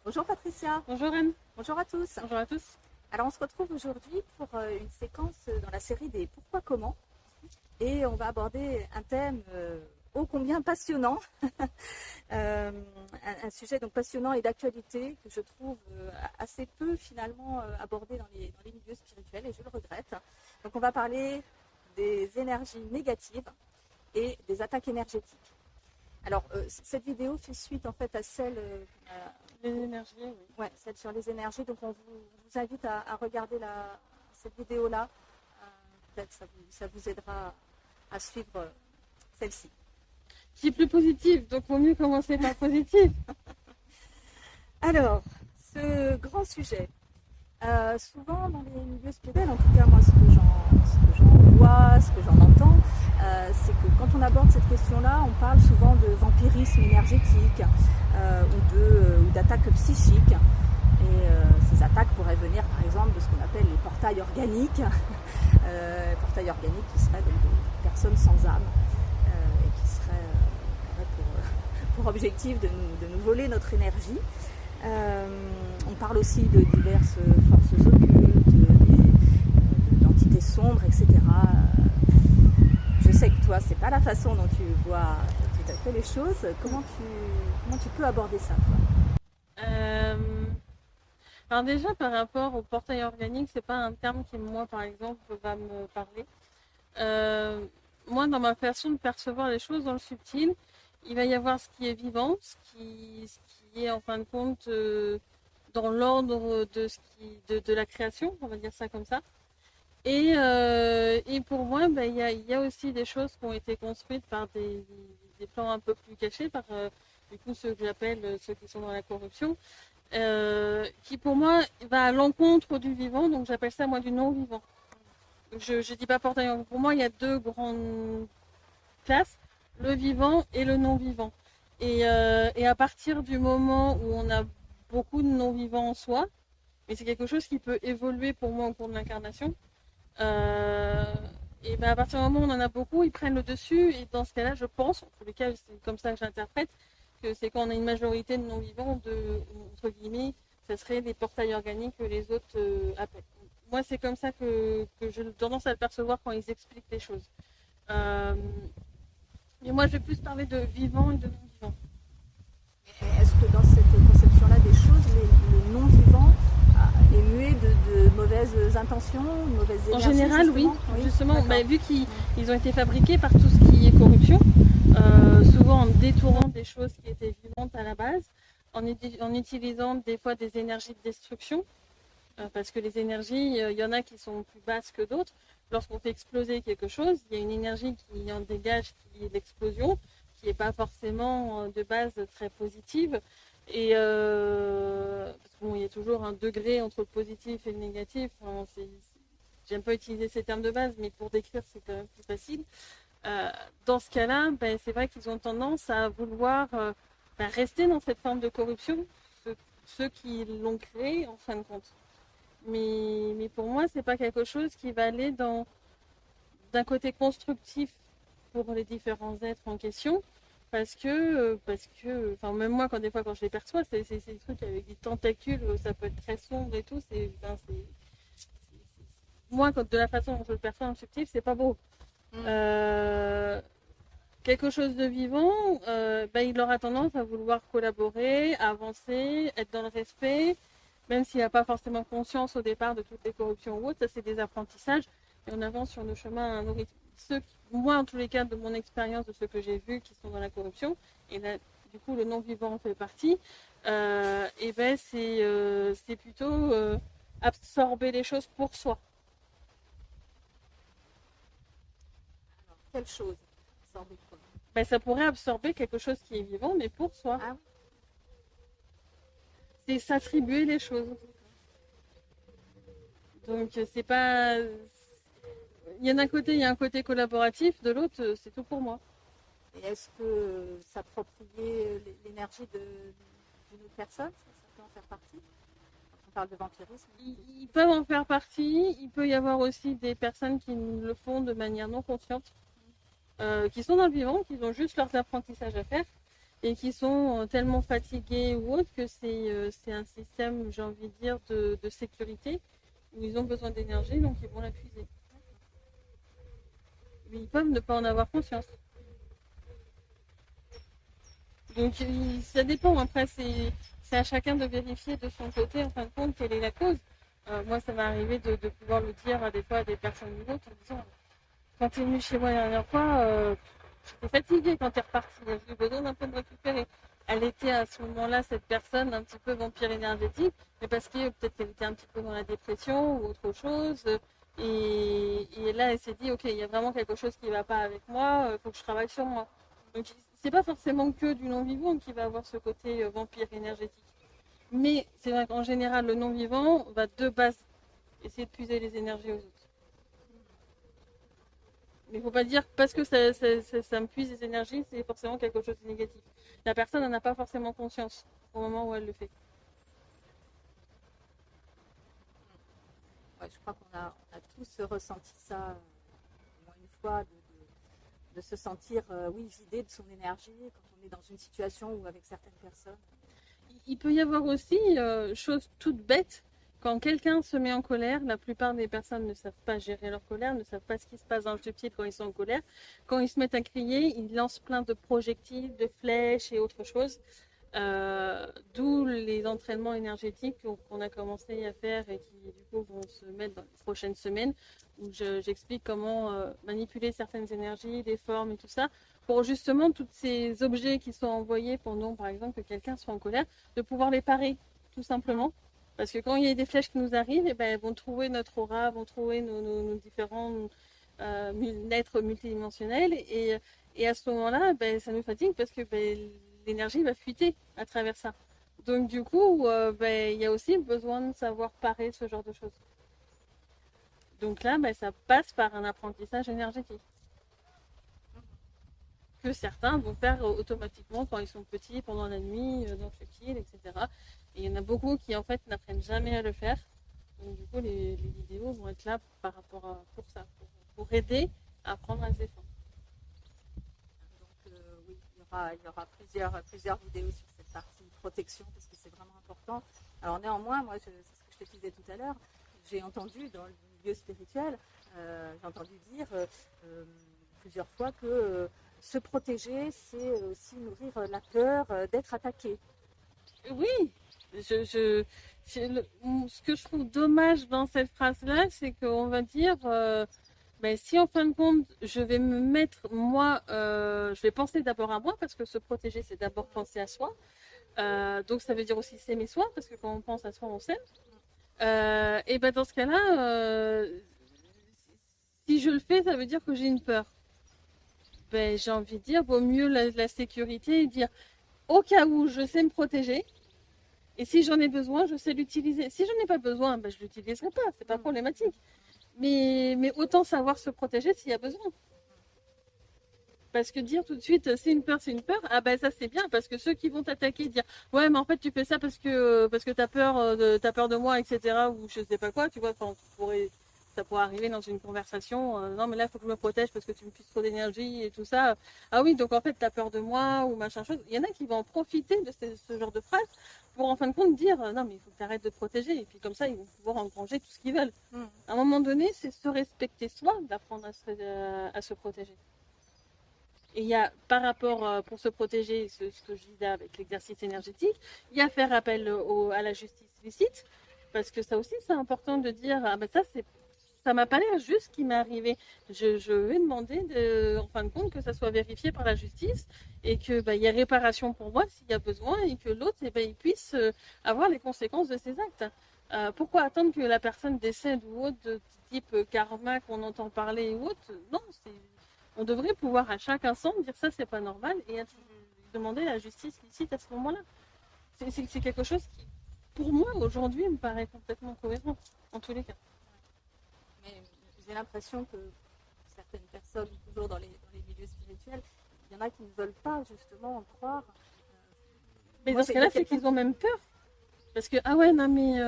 Bonjour Patricia, Bonjour Anne, bonjour à tous. bonjour à tous. Alors on se retrouve aujourd'hui pour une séquence dans la série des Pourquoi comment et on va aborder un thème ô combien passionnant, un sujet donc passionnant et d'actualité que je trouve assez peu finalement abordé dans les milieux spirituels et je le regrette. Donc on va parler des énergies négatives et des attaques énergétiques. Alors cette vidéo fait suite en fait à celle Les énergies, oui. ouais, celle sur les énergies. Donc on vous invite à regarder cette vidéo-là. Peut-être ça vous aidera à suivre celle-ci. Qui est plus positif, donc vaut mieux commencer par positif. Alors, ce grand sujet. Souvent dans les milieux spirituels, en tout cas moi ce que j'en vois, ce que j'en entends, c'est que quand on aborde cette question-là, on parle souvent de vampirisme énergétique ou d'attaques psychiques. Et ces attaques pourraient venir par exemple de ce qu'on appelle les portails organiques, portails organiques qui seraient donc des personnes sans âme et qui seraient pour objectif de nous voler notre énergie. On parle aussi de diverses forces occultes, d'entités sombres, etc. Je sais que toi, c'est pas la façon dont tu vois tout à fait les choses. Comment tu peux aborder ça, toi? Euh, alors déjà, par rapport au portail organique, c'est pas un terme qui, moi, par exemple, va me parler. Euh, Moi, dans ma façon de percevoir les choses dans le subtil, il va y avoir ce qui est vivant, ce qui est en fin de compte dans l'ordre de la création, on va dire ça comme ça. Et pour moi, ben, il y a aussi des choses qui ont été construites par des plans un peu plus cachés, par du coup ceux que j'appelle ceux qui sont dans la corruption, qui pour moi va à l'encontre du vivant, donc j'appelle ça moi du non-vivant. Je ne dis pas portail, pour moi il y a deux grandes classes, le vivant et le non-vivant. Et à partir du moment où on a beaucoup de non-vivants en soi, mais c'est quelque chose qui peut évoluer pour moi au cours de l'incarnation, euh, et ben à partir du moment où on en a beaucoup, ils prennent le dessus. Et dans ce cas-là, je pense, en tous les cas, c'est comme ça que j'interprète, que c'est quand on a une majorité de non-vivants, entre guillemets, ce serait des portails organiques que les autres appellent. Moi, c'est comme ça que j'ai tendance à le percevoir quand ils expliquent les choses. Euh, mais moi, je vais plus parler de vivant et de non-vivant. Est-ce que dans cette conception-là des choses, le non-vivant est muet de mauvaises intentions, de mauvaises En énergies, général, oui. justement? Oui, Justement, d'accord. bah, vu qu'ils ont été fabriqués par tout ce qui est corruption, souvent en détournant des choses qui étaient vivantes à la base, en utilisant des fois des énergies de destruction, parce que les énergies, il y en a qui sont plus basses que d'autres. Lorsqu'on fait exploser quelque chose, il y a une énergie qui en dégage, qui est l'explosion, qui n'est pas forcément de base très positive. Et parce que bon, il y a toujours un degré entre le positif et le négatif. Enfin, j'aime pas utiliser ces termes de base, mais pour décrire, c'est quand même plus facile. Euh, Dans ce cas-là, ben, c'est vrai qu'ils ont tendance à vouloir ben, rester dans cette forme de corruption, ceux qui l'ont créé en fin de compte. Mais pour moi, c'est pas quelque chose qui va aller d'un côté constructif pour les différents êtres en question. Enfin, même moi, des fois, quand je les perçois, c'est des trucs avec des tentacules, ça peut être très sombre et tout. Moi, de la façon dont je le perçois en subtil, c'est pas beau. Mm. Euh, Quelque chose de vivant, ben, il aura tendance à vouloir collaborer, avancer, être dans le respect, même s'il n'a pas forcément conscience au départ de toutes les corruptions ou autres. Ça, c'est des apprentissages et on avance sur nos chemins à un rythme. Moi, en tous les cas, de mon expérience, de ceux que j'ai vus qui sont dans la corruption, et là, du coup, le non-vivant en fait partie, et ben, c'est plutôt absorber les choses pour soi. Alors, quelle chose sort de quoi? Ben, ça pourrait absorber quelque chose qui est vivant, mais pour soi. Ah, C'est s'attribuer les choses. Donc c'est pas. Il y en a un côté, il y a un côté collaboratif, de l'autre, c'est tout pour moi. et est-ce que s'approprier l'énergie d'une autre personne, ça peut en faire partie? Quand on parle de vampirisme. Ils peuvent en faire partie. Il peut y avoir aussi des personnes qui le font de manière non consciente, qui sont dans le vivant, qui ont juste leurs apprentissages à faire. et qui sont tellement fatigués ou autres que c'est un système, j'ai envie de dire, de sécurité où ils ont besoin d'énergie, donc ils vont la puiser. Mais ils peuvent ne pas en avoir conscience. Donc ça dépend, après c'est à chacun de vérifier de son côté en fin de compte quelle est la cause. Moi ça m'est arrivé de pouvoir le dire à des fois à des personnes ou d'autres en disant quand tu es venu chez moi la dernière fois, j'étais fatiguée quand tu es reparti, j'ai eu besoin d'un peu de récupérer. Elle était à ce moment-là, cette personne, un petit peu vampire énergétique, mais parce que peut-être qu'elle était un petit peu dans la dépression ou autre chose. Et là, elle s'est dit, ok, il y a vraiment quelque chose qui ne va pas avec moi, il faut que je travaille sur moi. Donc, c'est pas forcément que du non-vivant qui va avoir ce côté vampire énergétique. Mais c'est vrai qu'en général, le non-vivant va de base essayer de puiser les énergies aux autres. Mais il ne faut pas dire parce que ça me puise les énergies, c'est forcément quelque chose de négatif. La personne n'en a pas forcément conscience au moment où elle le fait. Ouais, je crois on a tous ressenti ça au moins une fois, de se sentir oui, vidé de son énergie quand on est dans une situation ou avec certaines personnes. Il peut y avoir aussi, chose toute bête, quand quelqu'un se met en colère, la plupart des personnes ne savent pas gérer leur colère, ne savent pas ce qui se passe dans le subtil quand ils sont en colère. Quand ils se mettent à crier, ils lancent plein de projectiles, de flèches et autre chose. D'où les entraînements énergétiques qu'on a commencé à faire et qui du coup vont se mettre dans les prochaines semaines où j'explique comment manipuler certaines énergies, des formes et tout ça pour justement tous ces objets qui sont envoyés pendant par exemple que quelqu'un soit en colère, de pouvoir les parer tout simplement. Parce que quand il y a des flèches qui nous arrivent, et ben, elles vont trouver notre aura, vont trouver nos différents êtres multidimensionnels et à ce moment-là, ben, ça nous fatigue parce que ben, l'énergie va fuiter à travers ça. Donc du coup, ben, il y a aussi besoin de savoir parer ce genre de choses. Donc là, ben, ça passe par un apprentissage énergétique que certains vont faire automatiquement quand ils sont petits, pendant la nuit, dans le subtil, etc. Et il y en a beaucoup qui en fait n'apprennent jamais à le faire. Donc du coup, les vidéos vont être là par rapport pour ça, pour aider à apprendre à se défendre. Donc oui, il y aura plusieurs vidéos sur cette partie protection parce que c'est vraiment important. Alors néanmoins, moi, c'est ce que je te disais tout à l'heure, j'ai entendu dans le milieu spirituel, j'ai entendu dire plusieurs fois que se protéger, c'est aussi nourrir la peur d'être attaqué. Oui, ce que je trouve dommage dans cette phrase-là, c'est qu'on va dire, ben, si en fin de compte, je vais me mettre, moi, je vais penser d'abord à moi, parce que se protéger, c'est d'abord penser à soi. Donc ça veut dire aussi s'aimer soi, parce que quand on pense à soi, on s'aime. Et ben dans ce cas-là, si je le fais, ça veut dire que j'ai une peur. Ben, j'ai envie de dire, vaut mieux la sécurité et dire, au cas où je sais me protéger, et si j'en ai besoin, je sais l'utiliser. Si j'en ai pas besoin, ben, je ne l'utiliserai pas, c'est pas problématique. Mais autant savoir se protéger s'il y a besoin. Parce que dire tout de suite, c'est une peur, ah ben ça c'est bien, parce que ceux qui vont t'attaquer, dire, ouais, mais en fait tu fais ça parce que t'as peur de moi, etc., ou je sais pas quoi, tu vois, enfin, ça pourrait arriver dans une conversation, non mais là il faut que je me protège parce que tu me puisses trop d'énergie et tout ça. Ah oui, donc en fait t'as peur de moi ou machin chose. Il y en a qui vont en profiter de ce genre de phrase pour en fin de compte dire, non mais il faut que tu arrêtes de te protéger, et puis comme ça ils vont pouvoir engranger tout ce qu'ils veulent. À un moment donné, c'est se respecter soi, d'apprendre à se protéger. Et il y a, par rapport, pour se protéger, ce que je disais avec l'exercice énergétique, il y a faire appel à la justice licite, parce que ça aussi, c'est important de dire, ah ben ça m'a pas l'air juste ce qui m'est arrivé. Je vais demander, en fin de compte, que ça soit vérifié par la justice et que bah, y ait réparation pour moi s'il y a besoin et que l'autre, eh ben, il puisse avoir les conséquences de ses actes. Pourquoi attendre que la personne décède ou autre, de type karma qu'on entend parler ou autre? Non, on devrait pouvoir à chaque instant dire ça c'est pas normal et demander la justice licite à ce moment-là. C'est quelque chose qui, pour moi aujourd'hui, me paraît complètement cohérent en tous les cas. Mais j'ai l'impression que certaines personnes, toujours dans les milieux spirituels, il y en a qui ne veulent pas justement en croire. Mais dans ce cas-là, c'est qu'ils ont même peur. Parce que, ah ouais, non mais,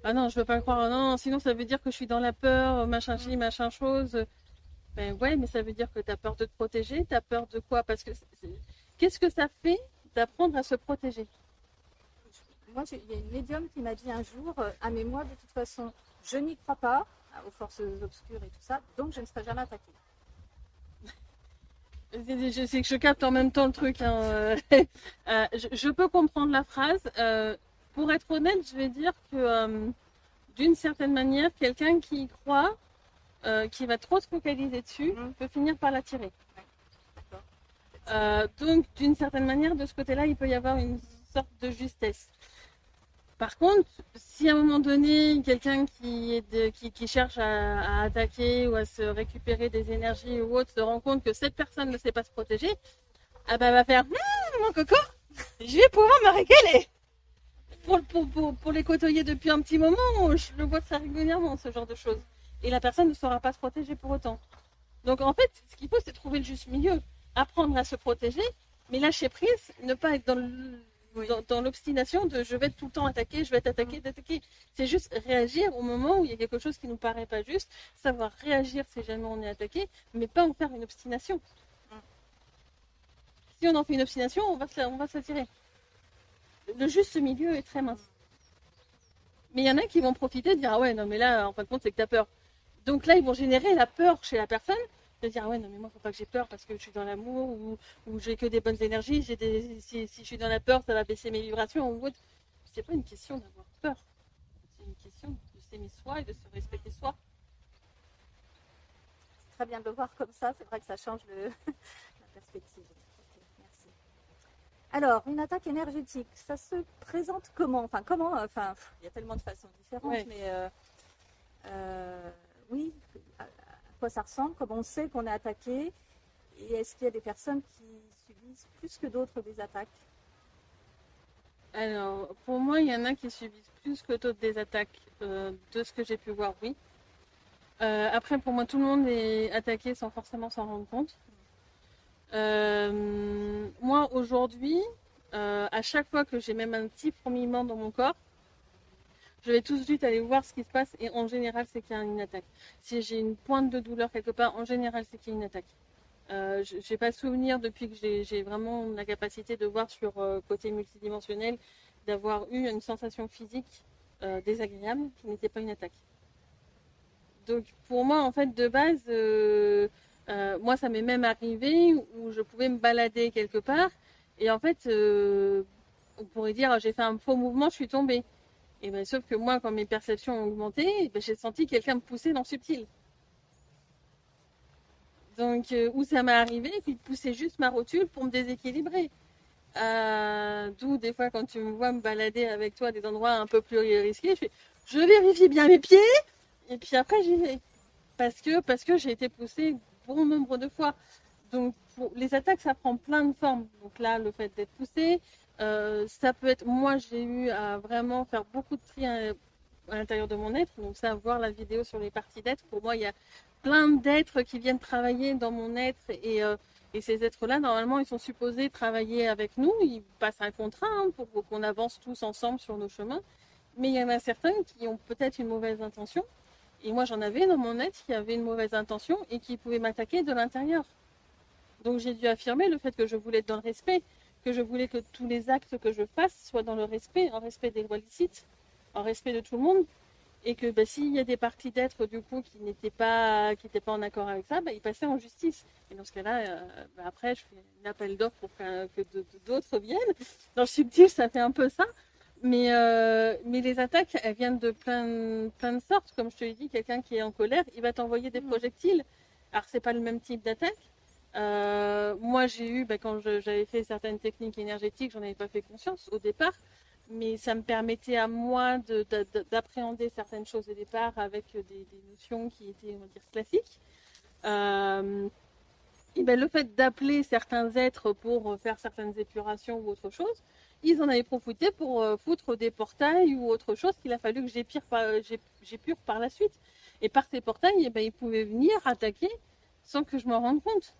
ah non, je veux pas le croire, non, sinon ça veut dire que je suis dans la peur, machin chi, machin chose. Ben ouais, mais ça veut dire que tu as peur de te protéger, tu as peur de quoi? Parce que qu'est-ce que ça fait d'apprendre à se protéger. Moi, il y a une médium qui m'a dit un jour, ah mais moi, de toute façon, je n'y crois pas aux forces obscures et tout ça, donc je ne serai jamais attaquée. Je sais que je capte en même temps le truc. Hein. Je peux comprendre la phrase. Pour être honnête, je vais dire que d'une certaine manière, quelqu'un qui y croit, qui va trop se focaliser dessus, peut finir par l'attirer. Donc, d'une certaine manière, de ce côté-là, il peut y avoir une sorte de justesse. Par contre, si à un moment donné, quelqu'un qui cherche à attaquer ou à se récupérer des énergies ou autre se rend compte que cette personne ne sait pas se protéger, ah bah, va faire mon coco, je vais pouvoir me régaler. Pour les côtoyer depuis un petit moment, je le vois très régulièrement, ce genre de choses. Et la personne ne saura pas se protéger pour autant. Donc en fait, ce qu'il faut, c'est trouver le juste milieu. Apprendre à se protéger, mais lâcher prise, ne pas être dans l'obstination de je vais être tout le temps attaqué, je vais être attaqué. C'est juste réagir au moment où il y a quelque chose qui ne nous paraît pas juste, savoir réagir si jamais on est attaqué, mais pas en faire une obstination. Si on en fait une obstination, on va s'attirer. Le juste milieu est très mince. Mais il y en a qui vont profiter de dire ah ouais, non mais là, en fin de compte, c'est que tu as peur. Donc là, ils vont générer la peur chez la personne, de dire ah ouais, non mais moi, faut pas que j'ai peur parce que je suis dans l'amour ou j'ai que des bonnes énergies. Si je suis dans la peur, ça va baisser mes vibrations ou autre. C'est pas une question d'avoir peur. C'est une question de s'aimer soi et de se respecter soi. C'est très bien de le voir comme ça. C'est vrai que ça change la perspective. Merci. Alors, une attaque énergétique, ça se présente comment? Il y a tellement de façons différentes, Ouais. mais oui, à quoi ça ressemble? Comment on sait qu'on est attaqué? Et est-ce qu'il y a des personnes qui subissent plus que d'autres des attaques? Alors, pour moi, il y en a qui subissent plus que d'autres des attaques, de ce que j'ai pu voir, oui. Après, pour moi, tout le monde est attaqué sans forcément s'en rendre compte. Moi, aujourd'hui, à chaque fois que j'ai même un petit fourmillement dans mon corps, je vais tout de suite aller voir ce qui se passe et en général, c'est qu'il y a une attaque. Si j'ai une pointe de douleur quelque part, en général, c'est qu'il y a une attaque. Je n'ai pas souvenir depuis que j'ai vraiment la capacité de voir sur côté multidimensionnel, d'avoir eu une sensation physique désagréable qui n'était pas une attaque. Donc pour moi, en fait, de base, moi, ça m'est même arrivé où je pouvais me balader quelque part et en fait, on pourrait dire j'ai fait un faux mouvement, je suis tombée. Et ben, sauf que moi, quand mes perceptions ont augmenté, ben, j'ai senti quelqu'un me pousser dans le subtil. Donc, où ça m'est arrivé, puis de pousser juste ma rotule pour me déséquilibrer. D'où des fois, quand tu me vois me balader avec toi à des endroits un peu plus risqués, je vérifie bien mes pieds, et puis après j'y vais. Parce que j'ai été poussée bon nombre de fois. Donc, les attaques, ça prend plein de formes. Donc là, le fait d'être poussé, ça peut être, moi j'ai eu à vraiment faire beaucoup de tri à l'intérieur de mon être. Donc ça, voir la vidéo sur les parties d'être, pour moi, il y a plein d'êtres qui viennent travailler dans mon être et ces êtres-là, normalement, ils sont supposés travailler avec nous. Ils passent un contrat pour qu'on avance tous ensemble sur nos chemins. Mais il y en a certains qui ont peut-être une mauvaise intention. Et moi, j'en avais dans mon être qui avait une mauvaise intention et qui pouvait m'attaquer de l'intérieur. Donc j'ai dû affirmer le fait que je voulais être dans le respect, que je voulais que tous les actes que je fasse soient dans le respect, en respect des lois licites, en respect de tout le monde. Et que s'il y a des parties d'être du coup qui n'étaient pas en accord avec ça, ils passaient en justice. Et dans ce cas-là, après, je fais un appel d'offres pour que d'autres viennent. Dans le subtil, ça fait un peu ça. Mais les attaques, elles viennent de plein de sortes. Comme je te l'ai dit, quelqu'un qui est en colère, il va t'envoyer des projectiles. Alors, c'est pas le même type d'attaque. Moi, j'ai eu, quand j'avais fait certaines techniques énergétiques, j'en avais pas fait conscience au départ. Mais ça me permettait à moi d'appréhender certaines choses au départ avec des notions qui étaient, on va dire, classiques. Et le fait d'appeler certains êtres pour faire certaines épurations ou autre chose, ils en avaient profité pour foutre des portails ou autre chose qu'il a fallu que j'épure par la suite. Et par ces portails, ils pouvaient venir attaquer sans que je m'en rende compte.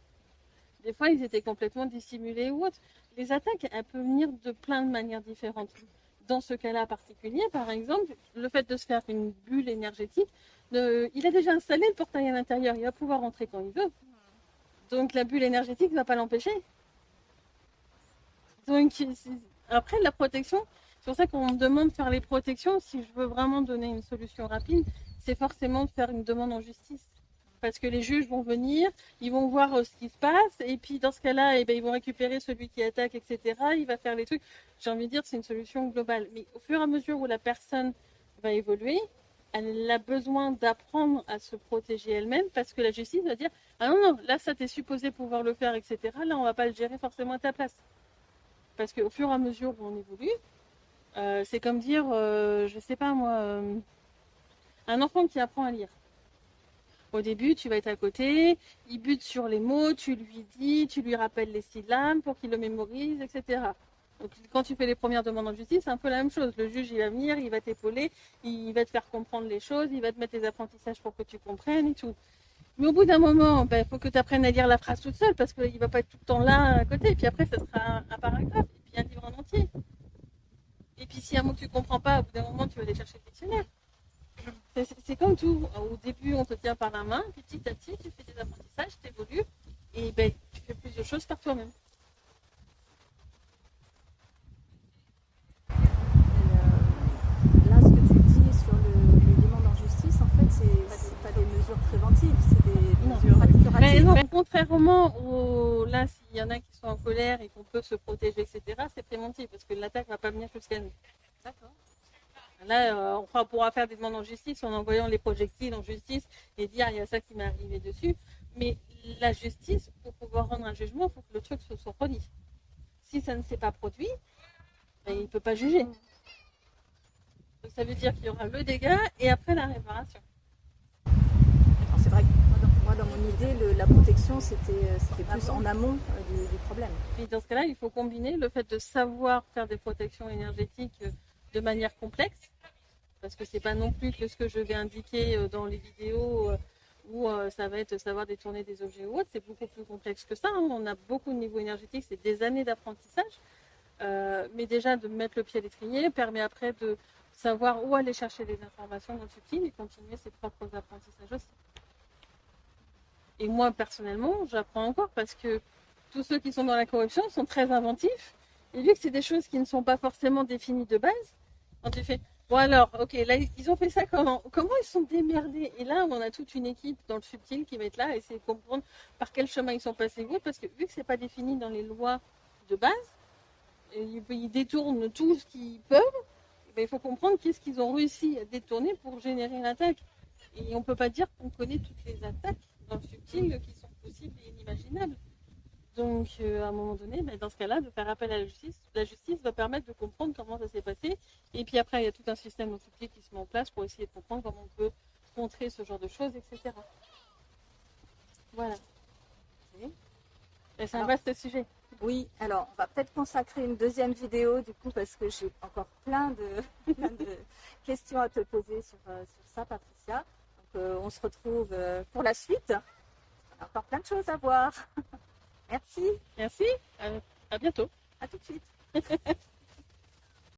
Des fois, ils étaient complètement dissimulés ou autre. Les attaques, elles peuvent venir de plein de manières différentes. Dans ce cas-là particulier, par exemple, le fait de se faire une bulle énergétique, il a déjà installé le portail à l'intérieur, il va pouvoir rentrer quand il veut. Donc la bulle énergétique ne va pas l'empêcher. Donc, après, la protection, c'est pour ça qu'on me demande de faire les protections. Si je veux vraiment donner une solution rapide, c'est forcément de faire une demande en justice. Parce que les juges vont venir, ils vont voir ce qui se passe, et puis dans ce cas-là, eh ben, ils vont récupérer celui qui attaque, etc. Il va faire les trucs. J'ai envie de dire, c'est une solution globale. Mais au fur et à mesure où la personne va évoluer, elle a besoin d'apprendre à se protéger elle-même, parce que la justice va dire, ah non, non, là, ça t'es supposé pouvoir le faire, etc. Là, on va pas le gérer forcément à ta place. Parce qu'au fur et à mesure où on évolue, c'est comme dire, je sais pas moi, un enfant qui apprend à lire. Au début, tu vas être à côté, il bute sur les mots, tu lui dis, tu lui rappelles les syllabes pour qu'il le mémorise, etc. Donc, quand tu fais les premières demandes en justice, c'est un peu la même chose. Le juge, il va venir, il va t'épauler, il va te faire comprendre les choses, il va te mettre les apprentissages pour que tu comprennes et tout. Mais au bout d'un moment, il faut que tu apprennes à lire la phrase toute seule parce qu'il ne va pas être tout le temps là à côté. Et puis après, ça sera un paragraphe et puis un livre en entier. Et puis s'il y a un mot que tu ne comprends pas, au bout d'un moment, tu vas aller chercher le dictionnaire. C'est comme tout. Au début, on te tient par la main, puis petit à petit, tu fais des apprentissages, tu évolues, et tu fais plus de choses par toi-même. Là, ce que tu dis sur les demandes en justice, en fait, c'est pas des mesures préventives, c'est des mesures curatives. Non, contrairement là, s'il y en a qui sont en colère et qu'on peut se protéger, etc., c'est préventif, parce que l'attaque ne va pas venir jusqu'à nous. D'accord. Là, on pourra faire des demandes en justice en envoyant les projectiles en justice et dire il y a ça qui m'est arrivé dessus. Mais la justice, pour pouvoir rendre un jugement, il faut que le truc se soit produit. Si ça ne s'est pas produit, il ne peut pas juger. Donc ça veut dire qu'il y aura le dégât et après la réparation. C'est vrai que moi, dans mon idée, la protection, c'était plus en amont du problème. Et dans ce cas-là, il faut combiner le fait de savoir faire des protections énergétiques de manière complexe, parce que c'est pas non plus que ce que je vais indiquer dans les vidéos où ça va être savoir détourner des objets ou autre, c'est beaucoup plus complexe que ça. Hein. On a beaucoup de niveaux énergétiques, c'est des années d'apprentissage, mais déjà de mettre le pied à l'étrier permet après de savoir où aller chercher des informations dans le subtil et continuer ses propres apprentissages aussi. Et moi personnellement, j'apprends encore parce que tous ceux qui sont dans la corruption sont très inventifs, et vu que c'est des choses qui ne sont pas forcément définies de base, quand tu fais bon alors, ok, là ils ont fait ça comment ils sont démerdés? Et là, on a toute une équipe dans le subtil qui va être là et essayer de comprendre par quel chemin ils sont passés, parce que vu que c'est pas défini dans les lois de base, ils détournent tout ce qu'ils peuvent. Il faut comprendre qu'est-ce qu'ils ont réussi à détourner pour générer une attaque. Et on peut pas dire qu'on connaît toutes les attaques dans le subtil qui sont possibles et inimaginables. Donc, à un moment donné, dans ce cas-là, de faire appel à la justice va permettre de comprendre comment ça s'est passé. Et puis après, il y a tout un système de soutien qui se met en place pour essayer de comprendre comment on peut contrer ce genre de choses, etc. Voilà. C'est un vaste sujet. Oui, alors on va peut-être consacrer une deuxième vidéo du coup parce que j'ai encore plein de questions à te poser sur ça, Patricia. Donc on se retrouve pour la suite. On a encore plein de choses à voir. Merci. Merci. À bientôt. À tout de suite.